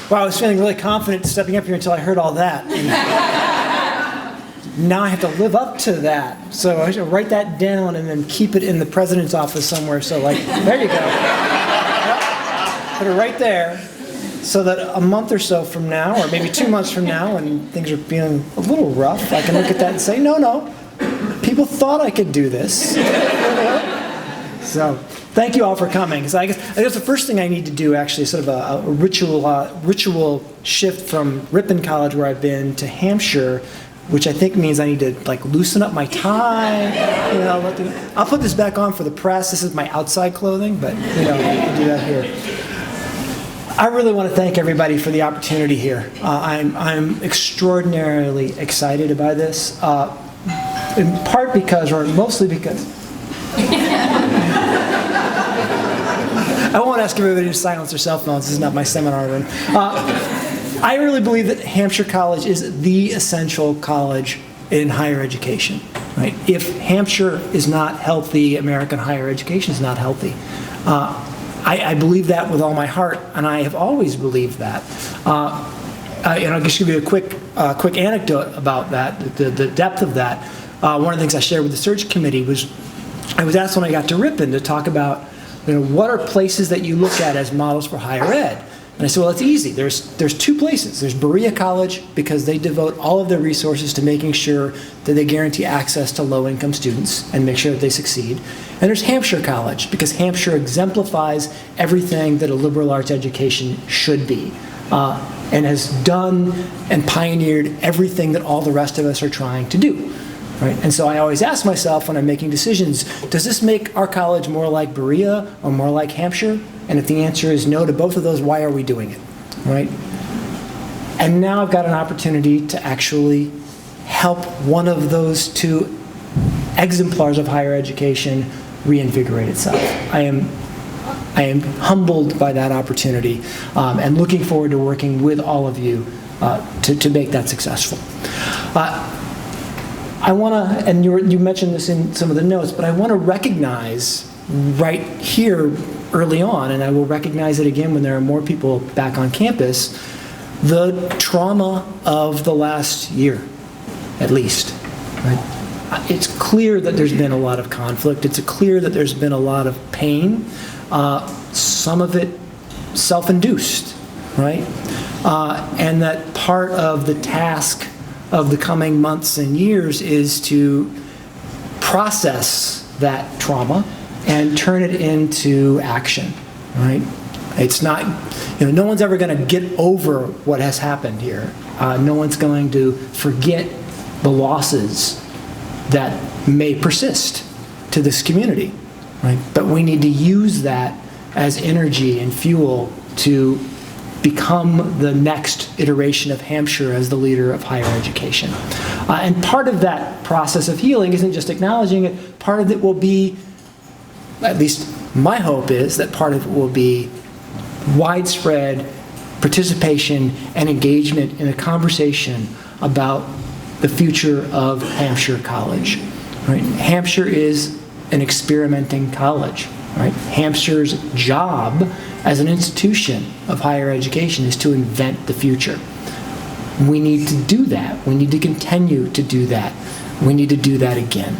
Wow, I was feeling really confident stepping up here until I heard all that. And now I have to live up to that. So I should write that down and then keep it in the president's office somewhere. So like, there you go. Yep. Put it right there so that a month or so from now, or maybe 2 months from now, when things are feeling a little rough, I can look at that and say, no, people thought I could do this. So thank you all for coming. Because I guess the first thing I need to do actually is sort of a ritual shift from Ripon College, where I've been, to Hampshire, which I think means I need to like loosen up my tie. I'll put this back on for the press. This is my outside clothing, but I'll do that here. I really want to thank everybody for the opportunity here. I'm extraordinarily excited by this, in part because, or mostly because, I won't ask everybody to silence their cell phones. This is not my seminar room. I really believe that Hampshire College is the essential college in higher education. Right? If Hampshire is not healthy, American higher education is not healthy. I believe that with all my heart, and I have always believed that. And I'll just give you a quick anecdote about that, the depth of that. One of the things I shared with the search committee was, I was asked when I got to Ripon to talk about, what are places that you look at as models for higher ed? And I said, well, it's easy. There's 2 places. There's Berea College, because they devote all of their resources to making sure that they guarantee access to low-income students and make sure that they succeed. And there's Hampshire College, because Hampshire exemplifies everything that a liberal arts education should be, and has done and pioneered everything that all the rest of us are trying to do. Right? And so I always ask myself when I'm making decisions, does this make our college more like Berea or more like Hampshire? And if the answer is no to both of those, why are we doing it? Right? And now I've got an opportunity to actually help one of those 2 exemplars of higher education reinvigorate itself. I am humbled by that opportunity, and looking forward to working with all of you to make that successful. I want to, and you mentioned this in some of the notes, but I want to recognize right here early on, and I will recognize it again when there are more people back on campus, the trauma of the last year, at least. Right? It's clear that there's been a lot of conflict. It's clear that there's been a lot of pain, some of it self-induced, right? And that part of the task of the coming months and years is to process that trauma and turn it into action, right? It's not, no one's ever going to get over what has happened here. No one's going to forget the losses that may persist to this community, right? But we need to use that as energy and fuel to become the next iteration of Hampshire as the leader of higher education. And part of that process of healing isn't just acknowledging it. Part of it will be, at least my hope is, that part of it will be widespread participation and engagement in a conversation about the future of Hampshire College. Right? Hampshire is an experimenting college. Right? Hampshire's job as an institution of higher education is to invent the future. We need to do that. We need to continue to do that. We need to do that again.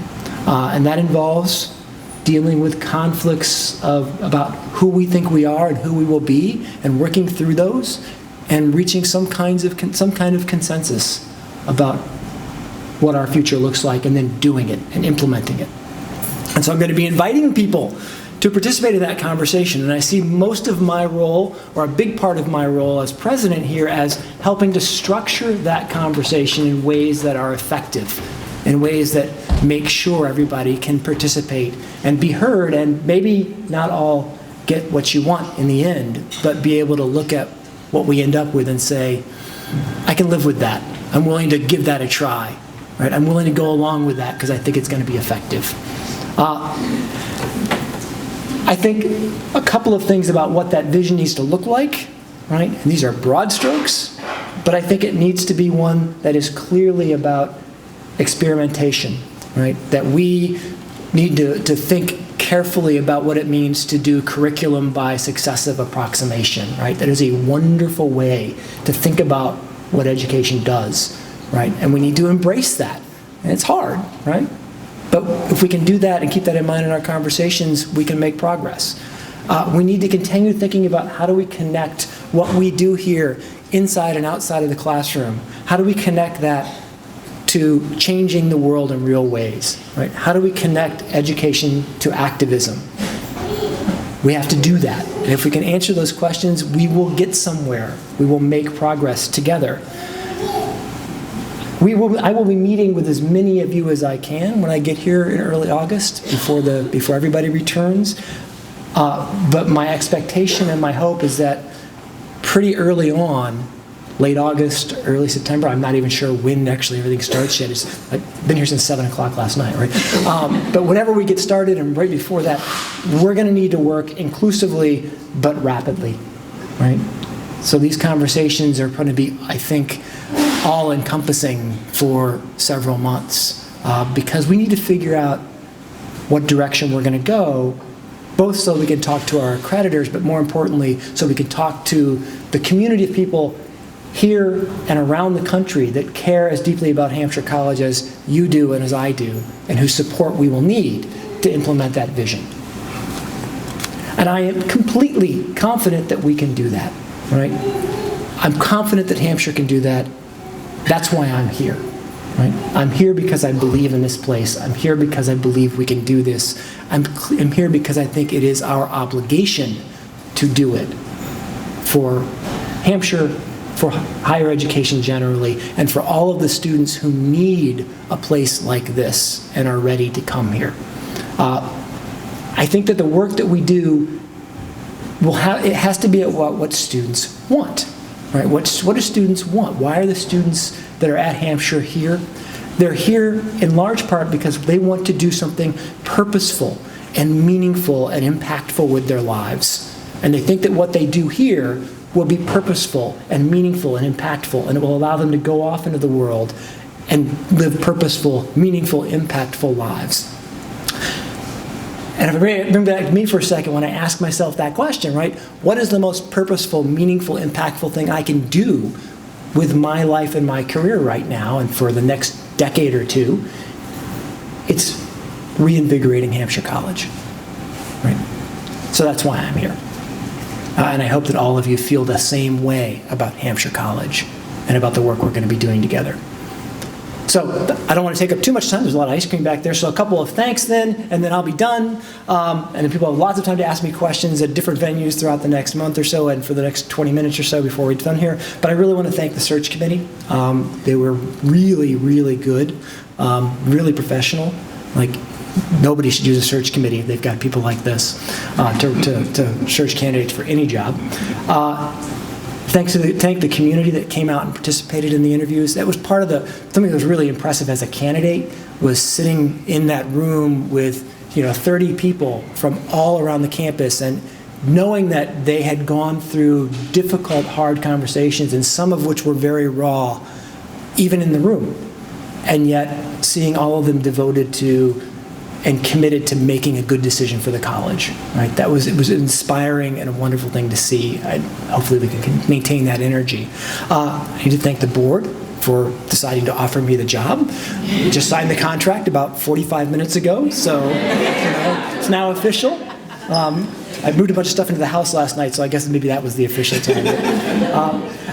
And that involves dealing with conflicts about who we think we are and who we will be, and working through those and reaching some kind of consensus about what our future looks like, and then doing it and implementing it. And so I'm going to be inviting people to participate in that conversation. And I see most of my role, or a big part of my role as president here, as helping to structure that conversation in ways that are effective, in ways that make sure everybody can participate and be heard, and maybe not all get what you want in the end, but be able to look at what we end up with and say, I can live with that. I'm willing to give that a try. Right? I'm willing to go along with that because I think it's going to be effective. I think a couple of things about what that vision needs to look like, right? And these are broad strokes, but I think it needs to be one that is clearly about experimentation, right? That we need to think carefully about what it means to do curriculum by successive approximation, right? That is a wonderful way to think about what education does, right? And we need to embrace that. And it's hard, right? But if we can do that and keep that in mind in our conversations, we can make progress. We need to continue thinking about how do we connect what we do here inside and outside of the classroom. How do we connect that to changing the world in real ways, right? How do we connect education to activism? We have to do that. And if we can answer those questions, we will get somewhere. We will make progress together. I will be meeting with as many of you as I can when I get here in early August, before everybody returns. But my expectation and my hope is that pretty early on, late August, early September, I'm not even sure when actually everything starts yet. I've been here since 7 o'clock last night, right? But whenever we get started and right before that, we're going to need to work inclusively but rapidly, right? So these conversations are going to be, I think, all-encompassing for several months because we need to figure out what direction we're going to go, both so we can talk to our accreditors, but more importantly, so we can talk to the community of people here and around the country that care as deeply about Hampshire College as you do and as I do, and whose support we will need to implement that vision. And I am completely confident that we can do that, right? I'm confident that Hampshire can do that. That's why I'm here, right? I'm here because I believe in this place. I'm here because I believe we can do this. I'm here because I think it is our obligation to do it for Hampshire, for higher education generally, and for all of the students who need a place like this and are ready to come here. I think that the work that we do it has to be at what students want, right? What do students want? Why are the students that are at Hampshire here? They're here in large part because they want to do something purposeful and meaningful and impactful with their lives. And they think that what they do here will be purposeful and meaningful and impactful, and it will allow them to go off into the world and live purposeful, meaningful, impactful lives. And if I bring back to me for a second, when I ask myself that question, right, what is the most purposeful, meaningful, impactful thing I can do with my life and my career right now and for the next decade or two? It's reinvigorating Hampshire College, right? So that's why I'm here. And I hope that all of you feel the same way about Hampshire College and about the work we're going to be doing together. So I don't want to take up too much time. There's a lot of ice cream back there. So a couple of thanks then, and then I'll be done. And then people have lots of time to ask me questions at different venues throughout the next month or so and for the next 20 minutes or so before we're done here. But I really want to thank the search committee. They were really, really good, really professional. Like, nobody should use a search committee if they've got people like this to search candidates for any job. Thank the community that came out and participated in the interviews. That was part of something that was really impressive as a candidate was sitting in that room with 30 people from all around the campus and knowing that they had gone through difficult, hard conversations, and some of which were very raw, even in the room, and yet seeing all of them devoted to and committed to making a good decision for the college, right? It was inspiring and a wonderful thing to see. Hopefully we can maintain that energy. I need to thank the board for deciding to offer me the job. We just signed the contract about 45 minutes ago, so it's now official. I moved a bunch of stuff into the house last night, so I guess maybe that was the official time.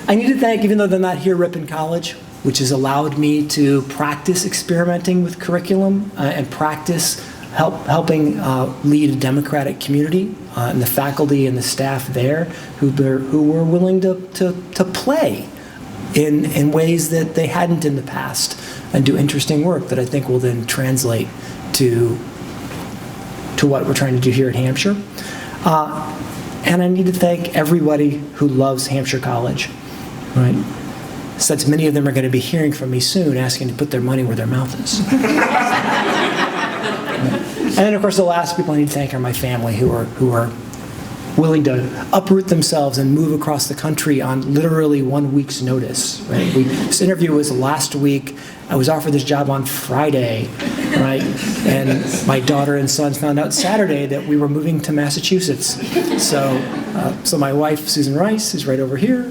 I need to thank, even though they're not here, Ripon College, which has allowed me to practice experimenting with curriculum and practice helping lead a democratic community, and the faculty and the staff there who were willing to play in ways that they hadn't in the past and do interesting work that I think will then translate to what we're trying to do here at Hampshire. And I need to thank everybody who loves Hampshire College, right? Since many of them are going to be hearing from me soon, asking to put their money where their mouth is. And then, of course, the last people I need to thank are my family, who are willing to uproot themselves and move across the country on literally 1 week's notice. Right? This interview was last week, I was offered this job on Friday, right? And my daughter and sons found out Saturday that we were moving to Massachusetts. So my wife, Susan Rice, is right over here.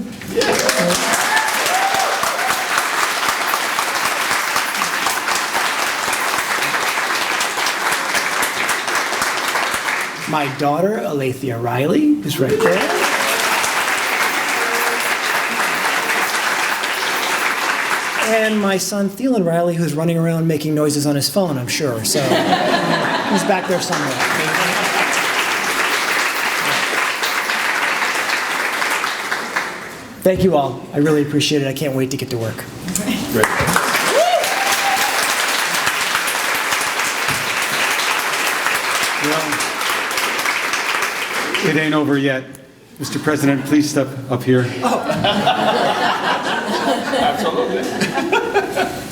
My daughter, Alethea Riley, is right there. And my son, Thielen Riley, who's running around making noises on his phone, I'm sure. So he's back there somewhere. Thank you all. I really appreciate it. I can't wait to get to work. Great. Well, it ain't over yet. Mr. President, please step up here. Oh. Absolutely.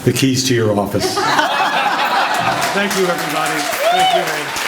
The keys to your office. Thank you, everybody. Thank you, Ray.